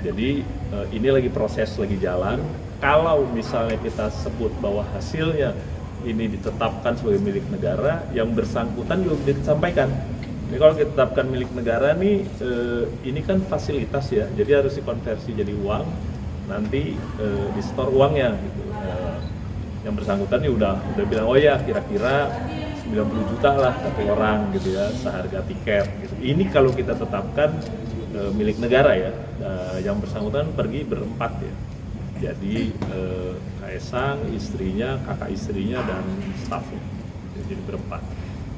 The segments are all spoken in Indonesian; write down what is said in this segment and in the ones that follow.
Jadi ini lagi proses, lagi jalan. Kalau misalnya kita sebut bahwa hasilnya ini ditetapkan sebagai milik negara, yang bersangkutan juga bisa disampaikan. Ini kalau kita tetapkan milik negara nih, ini kan fasilitas ya, jadi harus dikonversi jadi uang, nanti di-store uangnya gitu. Yang bersangkutan nih udah bilang, oh ya kira-kira 90 juta lah satu orang gitu ya, seharga tiket gitu. Ini kalau kita tetapkan milik negara ya, yang bersangkutan pergi berempat ya. Jadi Kaisang, istrinya, kakak istrinya, dan stafnya. Jadi berempat.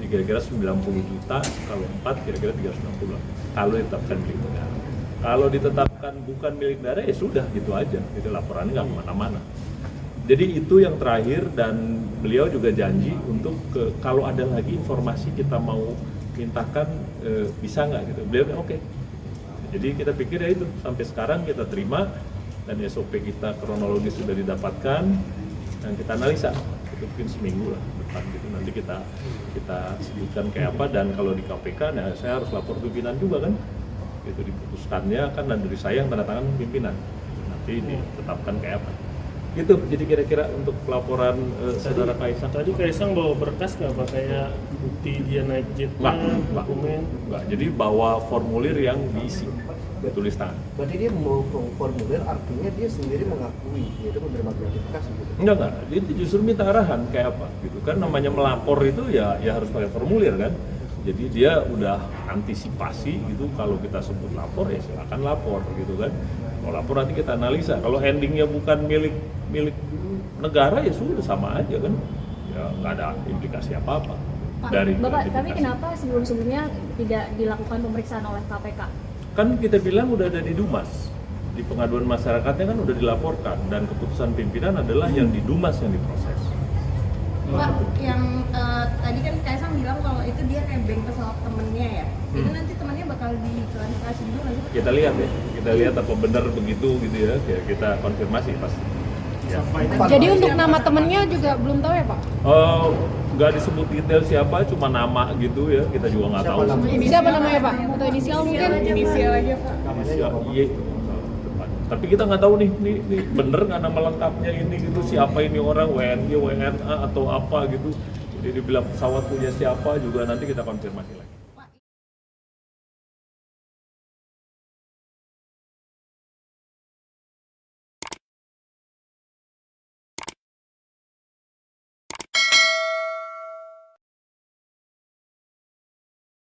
Ini kira-kira 90 juta, kalau 4 kira-kira 360 kalau ditetapkan milik negara. Kalau ditetapkan bukan milik negara ya sudah gitu aja, itu laporannya nggak kemana-mana. Jadi itu yang terakhir, dan beliau juga janji untuk kalau ada lagi informasi kita mau mintakan bisa nggak gitu. Beliau bilang oke. Jadi kita pikir ya itu, sampai sekarang kita terima dan SOP kita kronologis sudah didapatkan dan kita analisa. Itu mungkin seminggu lah depan gitu, nanti kita sebutkan kayak apa, dan kalau di KPK nah saya harus lapor pimpinan juga kan. Itu diputuskannya kan, dan dari saya yang tanda tangan pimpinan. Nanti ditetapkan kayak apa. Gitu, jadi kira-kira untuk pelaporan saudara Kaisang. Tadi Kaisang bawa berkas nggak Pak, kayak bukti dia naik jetnya, dokumen? Enggak, jadi bawa formulir yang diisi, tulis tangan. Berarti dia mau formulir, artinya dia sendiri mengakui dia itu menerima gratifikasi gitu? Enggak, dia justru minta arahan kayak apa gitu kan, namanya melapor itu ya harus pakai formulir kan. Jadi dia udah antisipasi gitu, kalau kita sebut lapor ya silakan lapor gitu kan. Kalau lapor nanti kita analisa, kalau endingnya bukan milik negara ya sudah sama aja kan, ya nggak ada implikasi apa-apa dari Bapak, tapi kenapa sebelum-sebelumnya tidak dilakukan pemeriksaan oleh KPK? Kan kita bilang udah ada di Dumas, di pengaduan masyarakatnya kan udah dilaporkan, dan keputusan pimpinan adalah yang di Dumas yang diproses. Pak, yang tadi kan Kaisang bilang kalau itu dia nebeng pesawat temennya ya, itu nanti temennya bakal diklarifikasi dulu nggak sih? Kita lihat ya, kita lihat apa benar begitu gitu ya, kita konfirmasi pasti. Ya. Jadi untuk nama temennya juga belum tahu ya Pak? Nggak disebut detail siapa, cuma nama gitu ya, kita juga nggak tahu. Siapa namanya Pak? Atau inisial mungkin? Inisial aja Pak. Inisial Y. Tapi kita nggak tahu nih bener nggak nama lengkapnya ini gitu, siapa ini orang, WNI, WNA atau apa gitu. Jadi dibilang pesawat punya siapa juga nanti kita konfirmasi lagi.